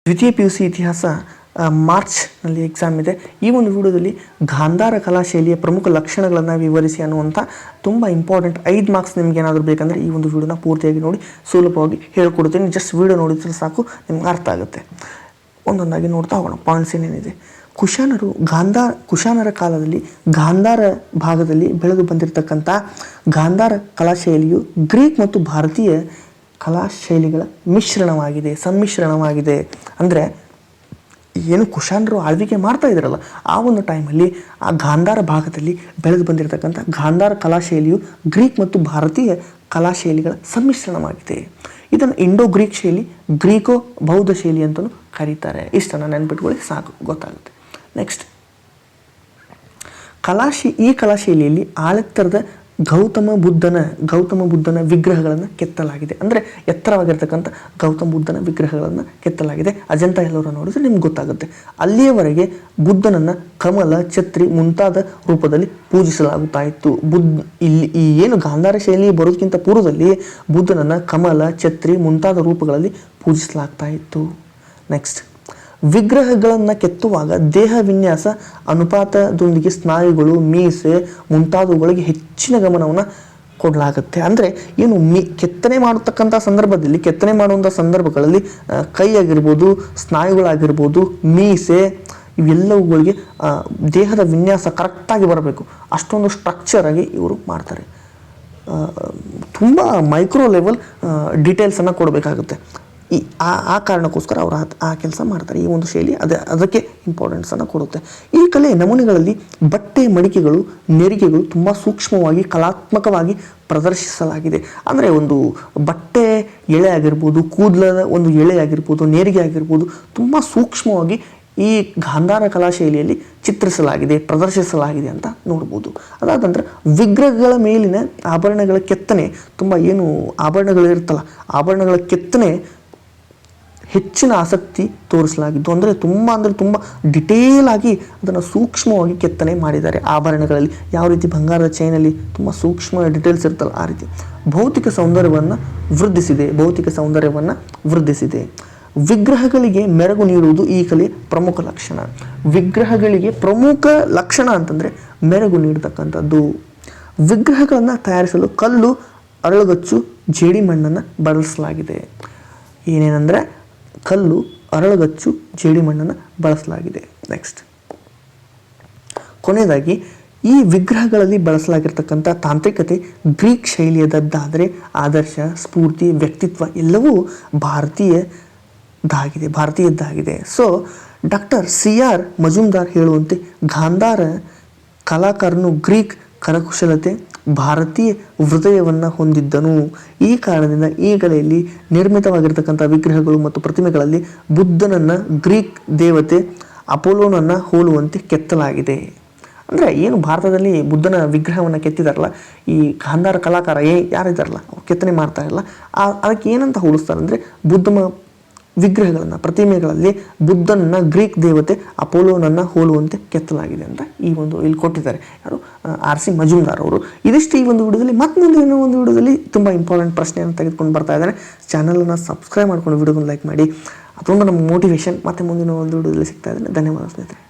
ದ್ವಿತೀಯ P U C ಇತಿಹಾಸ ಮಾರ್ಚ್ನಲ್ಲಿ ಎಕ್ಸಾಮ್ ಇದೆ. ಈ ಒಂದು ವಿಡಿಯೋದಲ್ಲಿ ಗಾಂಧಾರ ಕಲಾಶೈಲಿಯ ಪ್ರಮುಖ ಲಕ್ಷಣಗಳನ್ನು ವಿವರಿಸಿ ಅನ್ನುವಂಥ ತುಂಬ ಇಂಪಾರ್ಟೆಂಟ್ 5 ಮಾರ್ಕ್ಸ್ ನಿಮ್ಗೆ ಏನಾದರೂ ಬೇಕಂದರೆ ಈ ಒಂದು ವಿಡಿಯೋನ ಪೂರ್ತಿಯಾಗಿ ನೋಡಿ ಸುಲಭವಾಗಿ ಹೇಳ್ಕೊಡ್ತೀನಿ. ಜಸ್ಟ್ ವಿಡಿಯೋ ನೋಡಿದ್ರೆ ಸಾಕು ನಿಮ್ಗೆ ಅರ್ಥ ಆಗುತ್ತೆ. ಒಂದೊಂದಾಗಿ ನೋಡ್ತಾ ಹೋಗೋಣ. ಪಾಯಿಂಟ್ಸ್ ಏನೇನಿದೆ. ಕುಶಾನರ ಕಾಲದಲ್ಲಿ ಗಾಂಧಾರ ಭಾಗದಲ್ಲಿ ಬೆಳೆದು ಬಂದಿರತಕ್ಕಂಥ ಗಾಂಧಾರ ಕಲಾಶೈಲಿಯು ಗ್ರೀಕ್ ಮತ್ತು ಭಾರತೀಯ ಕಲಾಶೈಲಿಗಳ ಸಮ್ಮಿಶ್ರಣವಾಗಿದೆ. ಅಂದರೆ ಏನು ಕುಶಾನರು ಆಳ್ವಿಕೆ ಮಾಡ್ತಾ ಇದ್ರಲ್ಲ, ಆ ಒಂದು ಟೈಮಲ್ಲಿ ಆ ಗಾಂಧಾರ ಭಾಗದಲ್ಲಿ ಬೆಳೆದು ಬಂದಿರತಕ್ಕಂಥ ಗಾಂಧಾರ ಕಲಾಶೈಲಿಯು ಗ್ರೀಕ್ ಮತ್ತು ಭಾರತೀಯ ಕಲಾಶೈಲಿಗಳ ಸಮ್ಮಿಶ್ರಣವಾಗಿದೆ. ಇದನ್ನು ಇಂಡೋ ಗ್ರೀಕ್ ಶೈಲಿ, ಗ್ರೀಕೋ ಬೌದ್ಧ ಶೈಲಿ ಅಂತಲೂ ಕರೀತಾರೆ. ಇಷ್ಟನ್ನು ನೆನ್ಪಿಟ್ಕೊಳ್ಳಿ ಸಾಕು, ಗೊತ್ತಾಗುತ್ತೆ. ನೆಕ್ಸ್ಟ್, ಈ ಕಲಾಶೈಲಿಯಲ್ಲಿ ಆಳೆತ್ತರದ ಗೌತಮ ಬುದ್ಧನ ವಿಗ್ರಹಗಳನ್ನು ಕೆತ್ತಲಾಗಿದೆ. ಅಂದರೆ ಎತ್ತರವಾಗಿರ್ತಕ್ಕಂಥ ಗೌತಮ ಬುದ್ಧನ ವಿಗ್ರಹಗಳನ್ನು ಕೆತ್ತಲಾಗಿದೆ. ಅಜಂತಾ ಎಲ್ಲರೂ ನೋಡಿದ್ರೆ ನಿಮ್ಗೆ ಗೊತ್ತಾಗುತ್ತೆ. ಅಲ್ಲಿಯವರೆಗೆ ಬುದ್ಧನನ್ನು ಕಮಲ, ಛತ್ರಿ ಮುಂತಾದ ರೂಪದಲ್ಲಿ ಪೂಜಿಸಲಾಗುತ್ತಾ ಇತ್ತು. ಈ ಏನು ಗಾಂಧಾರ ಶೈಲಿ ಬರೋದಕ್ಕಿಂತ ಪೂರ್ವದಲ್ಲಿ ಬುದ್ಧನನ್ನು ಕಮಲ, ಛತ್ರಿ ಮುಂತಾದ ರೂಪಗಳಲ್ಲಿ ಪೂಜಿಸಲಾಗ್ತಾ ಇತ್ತು. ನೆಕ್ಸ್ಟ್, ವಿಗ್ರಹಗಳನ್ನು ಕೆತ್ತುವಾಗ ದೇಹ ವಿನ್ಯಾಸ ಅನುಪಾತದೊಂದಿಗೆ ಸ್ನಾಯುಗಳು, ಮೀಸೆ ಮುಂತಾದವುಗಳಿಗೆ ಹೆಚ್ಚಿನ ಗಮನವನ್ನು ಕೊಡಲಾಗುತ್ತೆ. ಅಂದರೆ ಏನು ಕೆತ್ತನೆ ಮಾಡುವಂಥ ಸಂದರ್ಭಗಳಲ್ಲಿ ಕೈ ಆಗಿರ್ಬೋದು, ಸ್ನಾಯುಗಳಾಗಿರ್ಬೋದು, ಮೀಸೆ ಇವೆಲ್ಲವುಗಳಿಗೆ ದೇಹದ ವಿನ್ಯಾಸ ಕರೆಕ್ಟಾಗಿ ಬರಬೇಕು. ಅಷ್ಟೊಂದು ಸ್ಟ್ರಕ್ಚರಾಗಿ ಇವರು ಮಾಡ್ತಾರೆ. ತುಂಬ ಮೈಕ್ರೋ ಲೆವೆಲ್ ಡೀಟೇಲ್ಸನ್ನು ಕೊಡಬೇಕಾಗುತ್ತೆ. ಆ ಕಾರಣಕ್ಕೋಸ್ಕರ ಅವರು ಆ ಕೆಲಸ ಮಾಡ್ತಾರೆ. ಈ ಒಂದು ಶೈಲಿ ಅದಕ್ಕೆ ಇಂಪಾರ್ಟೆನ್ಸನ್ನು ಕೊಡುತ್ತೆ. ಈ ಕಲೆ ನಮೂನೆಗಳಲ್ಲಿ ಬಟ್ಟೆ ಮಡಿಕೆಗಳು, ನೆರಿಗೆಗಳು ತುಂಬ ಸೂಕ್ಷ್ಮವಾಗಿ ಕಲಾತ್ಮಕವಾಗಿ ಪ್ರದರ್ಶಿಸಲಾಗಿದೆ. ಅಂದರೆ ಒಂದು ಬಟ್ಟೆ ಎಳೆ ಆಗಿರ್ಬೋದು, ಕೂದಲದ ಒಂದು ಎಳೆ ಆಗಿರ್ಬೋದು, ನೇರಿಗೆ ಆಗಿರ್ಬೋದು, ತುಂಬ ಸೂಕ್ಷ್ಮವಾಗಿ ಈ ಗಾಂಧಾರ ಕಲಾಶೈಲಿಯಲ್ಲಿ ಪ್ರದರ್ಶಿಸಲಾಗಿದೆ ಅಂತ ನೋಡ್ಬೋದು. ಅದಾದ ನಂತರ ವಿಗ್ರಹಗಳ ಮೇಲಿನ ಆಭರಣಗಳ ಕೆತ್ತನೆ, ತುಂಬ ಏನು ಆಭರಣಗಳಿರುತ್ತಲ್ಲ, ಆಭರಣಗಳ ಕೆತ್ತನೆ ಹೆಚ್ಚಿನ ಆಸಕ್ತಿ ತೋರಿಸಲಾಗಿದ್ದು. ಅಂದರೆ ತುಂಬ ಡಿಟೇಲ್ ಆಗಿ ಅದನ್ನು ಸೂಕ್ಷ್ಮವಾಗಿ ಕೆತ್ತನೆ ಮಾಡಿದ್ದಾರೆ. ಆಭರಣಗಳಲ್ಲಿ ಯಾವ ರೀತಿ ಬಂಗಾರದ ಚೈನಲ್ಲಿ ತುಂಬ ಸೂಕ್ಷ್ಮ ಡಿಟೇಲ್ಸ್ ಇರ್ತಲ್ಲ, ಆ ರೀತಿ ಭೌತಿಕ ಸೌಂದರ್ಯವನ್ನು ವೃದ್ಧಿಸಿದೆ. ವಿಗ್ರಹಗಳಿಗೆ ಮೆರುಗು ನೀಡುವುದು ಈ ಕಲೆಯ ಪ್ರಮುಖ ಲಕ್ಷಣ. ವಿಗ್ರಹಗಳಿಗೆ ಪ್ರಮುಖ ಲಕ್ಷಣ ಅಂತಂದರೆ ಮೆರುಗು ನೀಡತಕ್ಕಂಥದ್ದು. ವಿಗ್ರಹಗಳನ್ನು ತಯಾರಿಸಲು ಕಲ್ಲು, ಅರಳುಗಚ್ಚು, ಜೇಡಿಮಣ್ಣನ್ನು ಬಳಸಲಾಗಿದೆ. ಏನೇನೆಂದರೆ ಕಲ್ಲು, ಅರಳುಗಚ್ಚು, ಜೇಡಿಮಣ್ಣನ್ನು ಬಳಸಲಾಗಿದೆ. ನೆಕ್ಸ್ಟ್, ಕೊನೆಯದಾಗಿ ಈ ವಿಗ್ರಹಗಳಲ್ಲಿ ಬಳಸಲಾಗಿರ್ತಕ್ಕಂಥ ತಾಂತ್ರಿಕತೆ ಗ್ರೀಕ್ ಶೈಲಿಯದ್ದಾದರೆ ಆದರ್ಶ, ಸ್ಫೂರ್ತಿ, ವ್ಯಕ್ತಿತ್ವ ಎಲ್ಲವೂ ಭಾರತೀಯದ್ದಾಗಿದೆ. ಸೊ ಡಾಕ್ಟರ್ CR ಮಜುಮ್ದಾರ್ ಹೇಳುವಂತೆ ಗಾಂಧಾರ ಕಲಾಕಾರನು ಗ್ರೀಕ್ ಕರಕುಶಲತೆ, ಭಾರತೀಯ ಹೃದಯವನ್ನು ಹೊಂದಿದ್ದನು. ಈ ಕಾರಣದಿಂದ ಈ ಕಲೆಯಲ್ಲಿ ನಿರ್ಮಿತವಾಗಿರ್ತಕ್ಕಂಥ ವಿಗ್ರಹಗಳು ಮತ್ತು ಪ್ರತಿಮೆಗಳಲ್ಲಿ ಬುದ್ಧನನ್ನು ಗ್ರೀಕ್ ದೇವತೆ ಅಪೋಲೋನನ್ನು ಹೋಲುವಂತೆ ಕೆತ್ತಲಾಗಿದೆ. ಅಂದರೆ ಏನು ಭಾರತದಲ್ಲಿ ಬುದ್ಧನ ವಿಗ್ರಹವನ್ನು ಕೆತ್ತಿದಾರಲ್ಲ, ಈ ಗಾಂಧಾರ ಕಲಾಕಾರ ಯಾರಿದ್ದಾರಲ್ಲ ಅವ್ರು ಕೆತ್ತನೆ ಮಾಡ್ತಾ ಇಲ್ಲ, ಅದಕ್ಕೆ ಏನಂತ ಹೋಲಿಸ್ತಾರೆ ಅಂದರೆ ಬುದ್ಧನ ವಿಗ್ರಹಗಳನ್ನು, ಪ್ರತಿಮೆಗಳಲ್ಲಿ ಬುದ್ಧನನ್ನು ಗ್ರೀಕ್ ದೇವತೆ ಅಪೋಲೋನನ್ನು ಹೋಲುವಂತೆ ಕೆತ್ತಲಾಗಿದೆ ಅಂತ ಇಲ್ಲಿ ಕೊಟ್ಟಿದ್ದಾರೆ. ಯಾರು? RC ಮಜುಮ್ದಾರ್ ಅವರು. ಇದಿಷ್ಟು ಈ ಒಂದು ವಿಡಿಯೋದಲ್ಲಿ. ಮತ್ತೆ ಮುಂದಿನ ಒಂದು ವಿಡಿಯೋದಲ್ಲಿ ತುಂಬ ಇಂಪಾರ್ಟೆಂಟ್ ಪ್ರಶ್ನೆಯನ್ನು ತೆಗೆದುಕೊಂಡು ಬರ್ತಾ ಇದ್ದಾರೆ. ಚಾನಲನ್ನು ಸಬ್ಸ್ಕ್ರೈಬ್ ಮಾಡ್ಕೊಂಡು ವಿಡಿಯೋವನ್ನು ಲೈಕ್ ಮಾಡಿ. ಅದೊಂದು ನಮ್ಮ ಮೋಟಿವೇಶನ್. ಮತ್ತೆ ಮುಂದಿನ ಒಂದು ವಿಡಿಯೋದಲ್ಲಿ ಸಿಗ್ತಾ ಇದ್ದೇನೆ. ಧನ್ಯವಾದ ಸ್ನೇಹಿತರೆ.